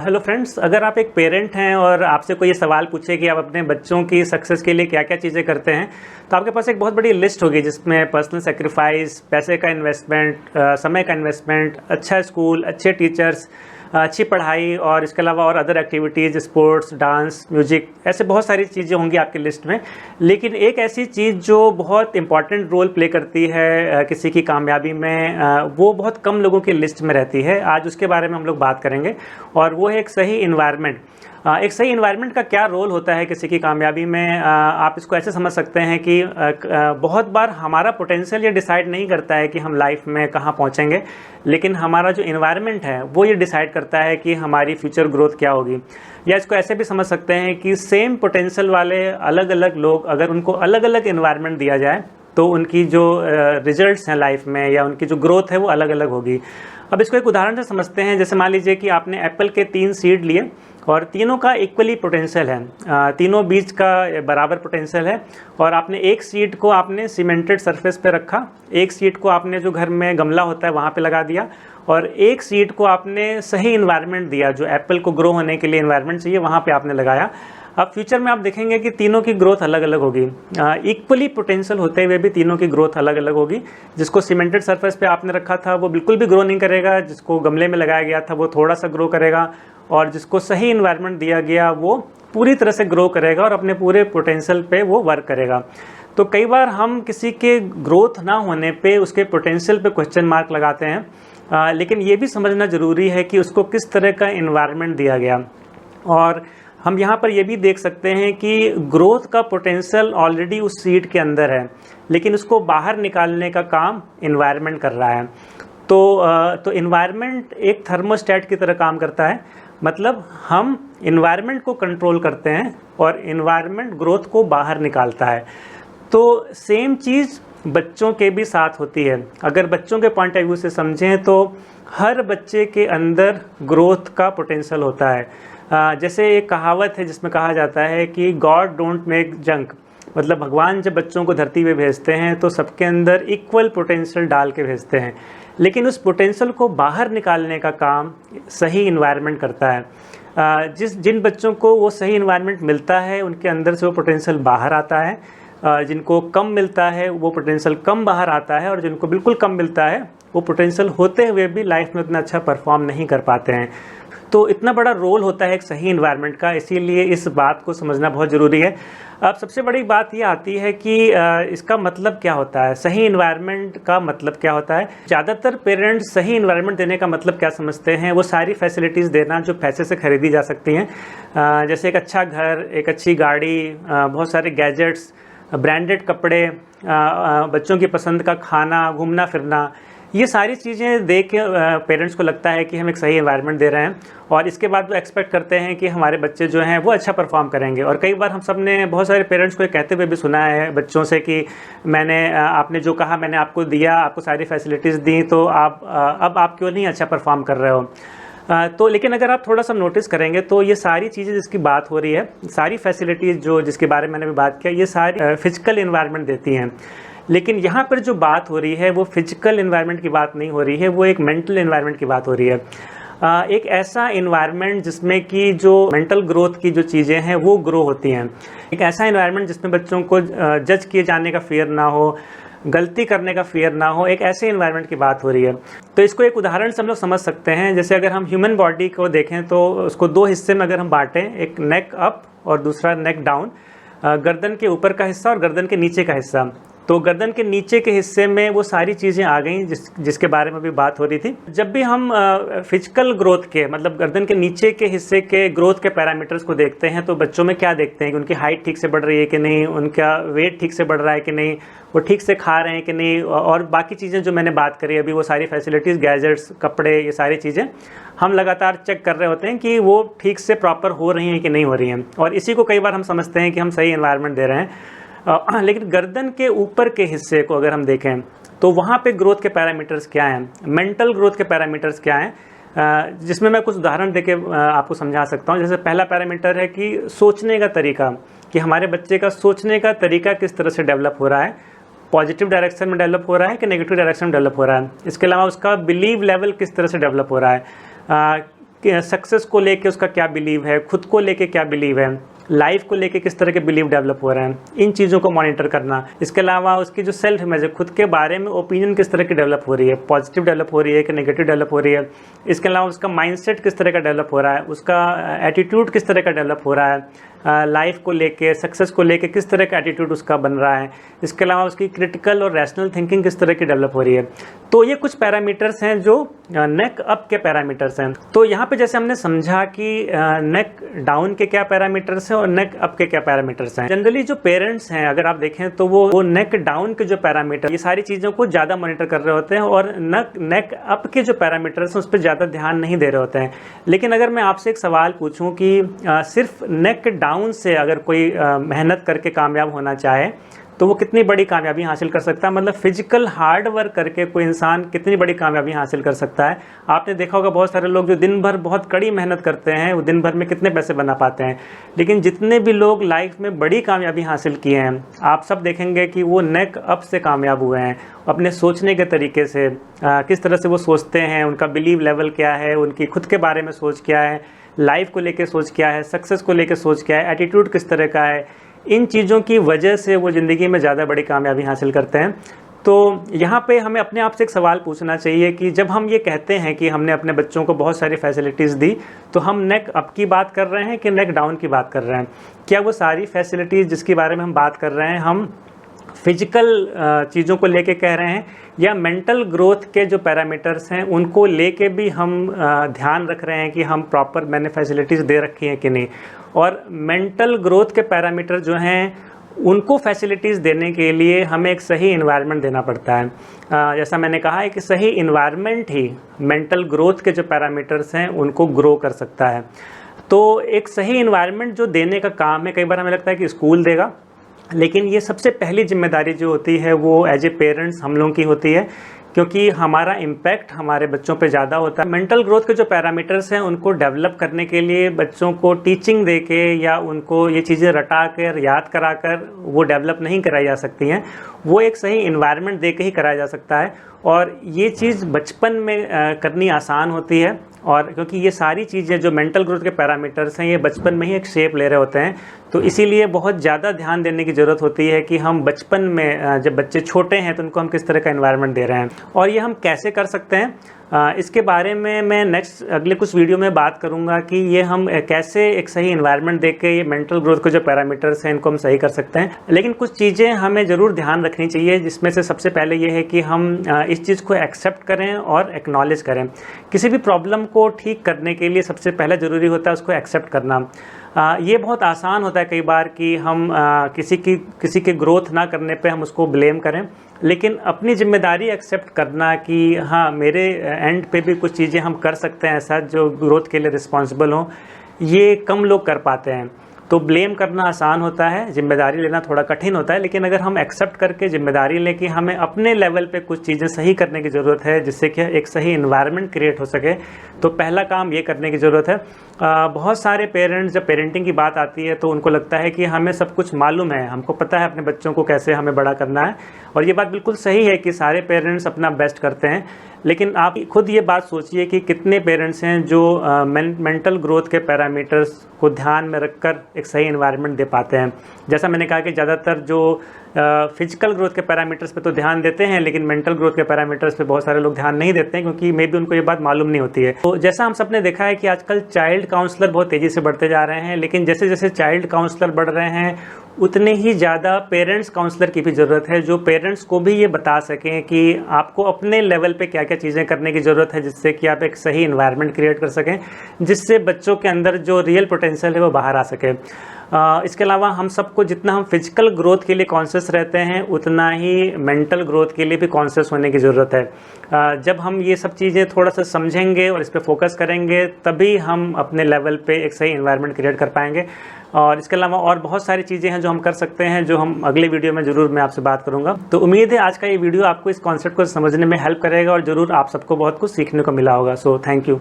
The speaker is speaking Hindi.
हेलो फ्रेंड्स, अगर आप एक पेरेंट हैं और आपसे कोई ये सवाल पूछे कि आप अपने बच्चों की सक्सेस के लिए क्या क्या चीज़ें करते हैं, तो आपके पास एक बहुत बड़ी लिस्ट होगी जिसमें पर्सनल सेक्रीफाइस, पैसे का इन्वेस्टमेंट, समय का इन्वेस्टमेंट, अच्छा स्कूल, अच्छे टीचर्स, अच्छी पढ़ाई और इसके अलावा और other activities, sports, dance, music, ऐसे बहुत सारी चीज़ें होंगी आपकी लिस्ट में। लेकिन एक ऐसी चीज़ जो बहुत इंपॉर्टेंट रोल प्ले करती है किसी की कामयाबी में, वो बहुत कम लोगों की लिस्ट में रहती है। आज उसके बारे में हम लोग बात करेंगे और वो है एक सही इन्वायरमेंट। एक सही इन्वायरमेंट का क्या रोल होता है किसी की कामयाबी में। आप इसको ऐसे समझ सकते हैं कि बहुत बार हमारा पोटेंशियल ये डिसाइड नहीं करता है कि हम लाइफ में कहाँ पहुँचेंगे, लेकिन हमारा जो इन्वायरमेंट है वो ये डिसाइड करता है कि हमारी फ्यूचर ग्रोथ क्या होगी। या इसको ऐसे भी समझ सकते हैं कि सेम पोटेंशियल वाले अलग अलग लोग, अगर उनको अलग अलग इन्वायरमेंट दिया जाए तो उनकी जो रिजल्ट्स हैं लाइफ में या उनकी जो ग्रोथ है वो अलग अलग होगी। अब इसको एक उदाहरण से समझते हैं। जैसे मान लीजिए कि आपने एप्पल के 3 सीड लिए और तीनों का इक्वली पोटेंशियल है, तीनों बीज का बराबर पोटेंशियल है, और आपने एक सीड को आपने सीमेंटेड सरफेस पे रखा, एक सीड को आपने जो घर में गमला होता है वहाँ पे लगा दिया, और एक सीड को आपने सही इन्वायरमेंट दिया जो एप्पल को ग्रो होने के लिए इन्वायरमेंट चाहिए वहाँ पे आपने लगाया। अब फ्यूचर में आप देखेंगे कि तीनों की ग्रोथ अलग अलग होगी। इक्वली पोटेंशियल होते हुए भी तीनों की ग्रोथ अलग अलग होगी। जिसको सीमेंटेड सरफेस पे आपने रखा था वो बिल्कुल भी ग्रो नहीं करेगा, जिसको गमले में लगाया गया था वो थोड़ा सा ग्रो करेगा, और जिसको सही इन्वायरमेंट दिया गया वो पूरी तरह से ग्रो करेगा और अपने पूरे पोटेंशियल पे वो वर्क करेगा। तो कई बार हम किसी के ग्रोथ ना होने पे उसके पोटेंशियल पे क्वेश्चन मार्क लगाते हैं, लेकिन ये भी समझना ज़रूरी है कि उसको किस तरह का इन्वायरमेंट दिया गया। और हम यहाँ पर ये भी देख सकते हैं कि ग्रोथ का पोटेंशियल ऑलरेडी उस सीड के अंदर है, लेकिन उसको बाहर निकालने का काम इन्वायरमेंट कर रहा है। तो इन्वायरमेंट एक थर्मोस्टेट की तरह काम करता है। मतलब हम इन्वायरमेंट को कंट्रोल करते हैं और इन्वायरमेंट ग्रोथ को बाहर निकालता है। तो सेम चीज़ बच्चों के भी साथ होती है। अगर बच्चों के पॉइंट ऑफ व्यू से समझें तो हर बच्चे के अंदर ग्रोथ का पोटेंशियल होता है। जैसे एक कहावत है जिसमें कहा जाता है कि गॉड डोंट मेक जंक, मतलब भगवान जब बच्चों को धरती पे भेजते हैं तो सबके अंदर इक्वल पोटेंशियल डाल के भेजते हैं, लेकिन उस पोटेंशियल को बाहर निकालने का काम सही इन्वायरमेंट करता है। जिन बच्चों को वो सही इन्वायरमेंट मिलता है उनके अंदर से वो पोटेंशियल बाहर आता है, जिनको कम मिलता है वो पोटेंशियल कम बाहर आता है, और जिनको बिल्कुल कम मिलता है वो पोटेंशियल होते हुए भी लाइफ में उतना अच्छा परफॉर्म नहीं कर पाते हैं। तो इतना बड़ा रोल होता है एक सही इन्वायरमेंट का, इसीलिए इस बात को समझना बहुत ज़रूरी है। अब सबसे बड़ी बात ये आती है कि इसका मतलब क्या होता है, सही इन्वायरमेंट का मतलब क्या होता है। ज़्यादातर पेरेंट्स सही इन्वायरमेंट देने का मतलब क्या समझते हैं, वो सारी फैसिलिटीज़ देना जो पैसे से खरीदी जा सकती हैं। जैसे एक अच्छा घर, एक अच्छी गाड़ी, बहुत सारे गैजेट्स, ब्रांडेड कपड़े, बच्चों की पसंद का खाना, घूमना फिरना, ये सारी चीज़ें देख के पेरेंट्स को लगता है कि हम एक सही एनवायरनमेंट दे रहे हैं, और इसके बाद वो एक्सपेक्ट करते हैं कि हमारे बच्चे जो हैं वो अच्छा परफॉर्म करेंगे। और कई बार हम सब ने बहुत सारे पेरेंट्स को कहते हुए भी सुना है बच्चों से कि आपने जो कहा मैंने आपको दिया, आपको सारी फैसिलिटीज़ दी, तो अब आप क्यों नहीं अच्छा परफॉर्म कर रहे हो। तो लेकिन अगर आप थोड़ा सा नोटिस करेंगे तो ये सारी चीज़ें जिसकी बात हो रही है, सारी फैसिलिटीज़ जो जिसके बारे में मैंने भी बात किया, ये सारी फिजिकल इन्वायरमेंट देती हैं। लेकिन यहाँ पर जो बात हो रही है वो फिजिकल इन्वायरमेंट की बात नहीं हो रही है, वो एक मेंटल इन्वायरमेंट की बात हो रही है। एक ऐसा इन्वायरमेंट जिसमें कि जो मेंटल ग्रोथ की जो चीज़ें हैं वो ग्रो होती हैं। एक ऐसा इन्वायरमेंट जिसमें बच्चों को जज किए जाने का फियर ना हो, गलती करने का फियर ना हो, एक ऐसे इन्वायरमेंट की बात हो रही है। तो इसको एक उदाहरण से हम लोग समझ सकते हैं। जैसे अगर हम ह्यूमन बॉडी को देखें तो उसको दो हिस्से में अगर हम बांटें, एक नेक अप और दूसरा नेक डाउन, गर्दन के ऊपर का हिस्सा और गर्दन के नीचे का हिस्सा। तो गर्दन के नीचे के हिस्से में वो सारी चीज़ें आ गई जिसके बारे में भी बात हो रही थी। जब भी हम फिजिकल ग्रोथ के, मतलब गर्दन के नीचे के हिस्से के ग्रोथ के पैरामीटर्स को देखते हैं तो बच्चों में क्या देखते हैं कि उनकी हाइट ठीक से बढ़ रही है कि नहीं, उनका वेट ठीक से बढ़ रहा है कि नहीं, वो ठीक से खा रहे हैं कि नहीं, और बाकी चीज़ें जो मैंने बात करी अभी, वो सारी फैसिलिटीज़, गैजेट्स, कपड़े, ये सारी चीज़ें हम लगातार चेक कर रहे होते हैं कि वो ठीक से प्रॉपर हो रही हैं कि नहीं हो रही हैं। और इसी को कई बार हम समझते हैं कि हम सही एनवायरनमेंट दे रहे हैं। लेकिन गर्दन के ऊपर के हिस्से को अगर हम देखें तो वहाँ पे ग्रोथ के पैरामीटर्स क्या हैं, मेंटल ग्रोथ के पैरामीटर्स क्या हैं, जिसमें मैं कुछ उदाहरण देके आपको समझा सकता हूँ। जैसे पहला पैरामीटर है कि सोचने का तरीका, कि हमारे बच्चे का सोचने का तरीका किस तरह से डेवलप हो रहा है, पॉजिटिव डायरेक्शन में डेवलप हो रहा है कि नेगेटिव डायरेक्शन में डेवलप हो रहा है। इसके अलावा उसका बिलीव लेवल किस तरह से डेवलप हो रहा है, सक्सेस को लेके उसका क्या बिलीव है, खुद को लेके क्या बिलीव है, लाइफ को लेके किस तरह के बिलीव डेवलप हो रहे हैं, इन चीज़ों को मॉनिटर करना। इसके अलावा उसकी जो सेल्फ इमेज है, खुद के बारे में ओपिनियन किस तरह की डेवलप हो रही है, पॉजिटिव डेवलप हो रही है कि नेगेटिव डेवलप हो रही है। इसके अलावा उसका माइंडसेट किस तरह का डेवलप हो रहा है, उसका एटीट्यूड किस तरह का डेवलप हो रहा है, लाइफ को लेके, सक्सेस को लेके किस तरह का एटीट्यूड उसका बन रहा है। इसके अलावा उसकी क्रिटिकल और रैशनल थिंकिंग किस तरह की डेवलप हो रही है। तो ये कुछ पैरामीटर्स हैं जो नेक अप के पैरामीटर्स हैं। तो यहाँ पे जैसे हमने समझा कि नेक डाउन के क्या पैरामीटर्स हैं और नेक अप के क्या पैरामीटर्स हैं। जनरली जो पेरेंट्स हैं, अगर आप देखें तो वो नेक डाउन के जो पैरामीटर, ये सारी चीज़ों को ज़्यादा मॉनिटर कर रहे होते हैं और नेक अप के जो पैरामीटर्स हैं उस पर ज़्यादा ध्यान नहीं दे रहे होते हैं। लेकिन अगर मैं आपसे एक सवाल पूछूँ कि सिर्फ नेक डाउन से अगर कोई मेहनत करके कामयाब होना चाहे तो वो कितनी बड़ी कामयाबी हासिल कर सकता है, मतलब फिजिकल हार्ड वर्क करके कोई इंसान कितनी बड़ी कामयाबी हासिल कर सकता है। आपने देखा होगा बहुत सारे लोग जो दिन भर बहुत कड़ी मेहनत करते हैं वो दिन भर में कितने पैसे बना पाते हैं। लेकिन जितने भी लोग लाइफ में बड़ी कामयाबी हासिल किए हैं, आप सब देखेंगे कि वो नेक अप से कामयाब हुए हैं। अपने सोचने के तरीके से, किस तरह से वो सोचते हैं, उनका बिलीव लेवल क्या है, उनकी खुद के बारे में सोच क्या है, लाइफ को लेके सोच क्या है, सक्सेस को लेके सोच क्या है, एटीट्यूड किस तरह का है। इन चीज़ों की वजह से वो ज़िंदगी में ज़्यादा बड़ी कामयाबी हासिल करते हैं। तो यहाँ पे हमें अपने आप से एक सवाल पूछना चाहिए कि जब हम ये कहते हैं कि हमने अपने बच्चों को बहुत सारी फैसिलिटीज़ दी, तो हम नेक अप की बात कर रहे हैं कि नेक डाउन की बात कर रहे हैं। क्या वो सारी फैसिलिटीज़ जिसके बारे में हम बात कर रहे हैं हम फिजिकल चीज़ों को लेके कह रहे हैं, या मेंटल ग्रोथ के जो पैरामीटर्स हैं उनको लेके भी हम ध्यान रख रहे हैं कि हम प्रॉपर मैंने फैसिलिटीज़ दे रखी हैं कि नहीं। और मेंटल ग्रोथ के पैरामीटर जो हैं उनको फैसिलिटीज़ देने के लिए हमें एक सही इन्वायरमेंट देना पड़ता है। जैसा मैंने कहा है कि सही इन्वायरमेंट ही मेंटल ग्रोथ के जो पैरामीटर्स हैं उनको ग्रो कर सकता है। तो एक सही इन्वायरमेंट जो देने का काम है, कई बार हमें लगता है कि स्कूल देगा, लेकिन ये सबसे पहली जिम्मेदारी जो होती है वो एज ए पेरेंट्स हम लोगों की होती है, क्योंकि हमारा इम्पैक्ट हमारे बच्चों पे ज़्यादा होता है। मेंटल ग्रोथ के जो पैरामीटर्स हैं उनको डेवलप करने के लिए बच्चों को टीचिंग दे के या उनको ये चीज़ें रटा कर याद करा कर वो डेवलप नहीं कराई जा सकती हैं, वो एक सही इन्वायरमेंट दे के ही कराया जा सकता है। और ये चीज़ बचपन में करनी आसान होती है, और क्योंकि ये सारी चीज़ें जो मेंटल ग्रोथ के पैरामीटर्स हैं ये बचपन में ही एक शेप ले रहे होते हैं, तो इसीलिए बहुत ज़्यादा ध्यान देने की ज़रूरत होती है कि हम बचपन में जब बच्चे छोटे हैं तो उनको हम किस तरह का एनवायरनमेंट दे रहे हैं। और ये हम कैसे कर सकते हैं, इसके बारे में मैं नेक्स्ट अगले कुछ वीडियो में बात करूंगा कि ये हम कैसे एक सही एनवायरनमेंट देके ये मेंटल ग्रोथ के जो पैरामीटर्स हैं इनको हम सही कर सकते हैं। लेकिन कुछ चीज़ें हमें ज़रूर ध्यान रखनी चाहिए, जिसमें से सबसे पहले ये है कि हम इस चीज़ को एक्सेप्ट करें और एक्नॉलेज करें। किसी भी प्रॉब्लम को ठीक करने के लिए सबसे पहले ज़रूरी होता है उसको एक्सेप्ट करना। ये बहुत आसान होता है कई बार कि हम किसी के ग्रोथ ना करने पे हम उसको ब्लेम करें, लेकिन अपनी जिम्मेदारी एक्सेप्ट करना कि हाँ मेरे एंड पे भी कुछ चीज़ें हम कर सकते हैं ऐसा जो ग्रोथ के लिए रिस्पॉन्सिबल हों, ये कम लोग कर पाते हैं। तो ब्लेम करना आसान होता है, जिम्मेदारी लेना थोड़ा कठिन होता है, लेकिन अगर हम एक्सेप्ट करके जिम्मेदारी लें कि हमें अपने लेवल पे कुछ चीज़ें सही करने की ज़रूरत है जिससे कि एक सही इन्वायरमेंट क्रिएट हो सके, तो पहला काम ये करने की ज़रूरत है। बहुत सारे पेरेंट्स जब पेरेंटिंग की बात आती है तो उनको लगता है कि हमें सब कुछ मालूम है, हमको पता है अपने बच्चों को कैसे हमें बड़ा करना है, और ये बात बिल्कुल सही है कि सारे पेरेंट्स अपना बेस्ट करते हैं। लेकिन आप खुद ये बात सोचिए कि कितने पेरेंट्स हैं जो मेंटल ग्रोथ के पैरामीटर्स को ध्यान में रखकर एक सही एनवायरनमेंट दे पाते हैं। जैसा मैंने कहा कि ज़्यादातर जो फिजिकल ग्रोथ के पैरामीटर्स पे तो ध्यान देते हैं, लेकिन मेंटल ग्रोथ के पैरामीटर्स पे बहुत सारे लोग ध्यान नहीं देते हैं क्योंकि मे बी उनको ये बात मालूम नहीं होती है। तो जैसा हम सब ने देखा है कि आजकल चाइल्ड काउंसलर बहुत तेज़ी से बढ़ते जा रहे हैं, लेकिन जैसे जैसे चाइल्ड काउंसलर बढ़ रहे हैं उतने ही ज़्यादा पेरेंट्स काउंसलर की भी ज़रूरत है, जो पेरेंट्स को भी ये बता सकें कि आपको अपने लेवल पे क्या क्या चीज़ें करने की ज़रूरत है जिससे कि आप एक सही इन्वायरमेंट क्रिएट कर सकें, जिससे बच्चों के अंदर जो रियल पोटेंशियल है वो बाहर आ सके। इसके अलावा हम सबको जितना हम फिजिकल ग्रोथ के लिए कॉन्शियस रहते हैं उतना ही मेंटल ग्रोथ के लिए भी कॉन्शियस होने की ज़रूरत है। जब हम ये सब चीज़ें थोड़ा सा समझेंगे और इस पर फोकस करेंगे तभी हम अपने लेवल पे एक सही इन्वायरमेंट क्रिएट कर पाएंगे। और इसके अलावा और बहुत सारी चीज़ें हैं जो हम कर सकते हैं, जो हम अगले वीडियो में ज़रूर मैं आपसे बात करूंगा। तो उम्मीद है आज का ये वीडियो आपको इस कॉन्सेप्ट को समझने में हेल्प करेगा और ज़रूर आप सबको बहुत कुछ सीखने को मिला होगा। So thank you.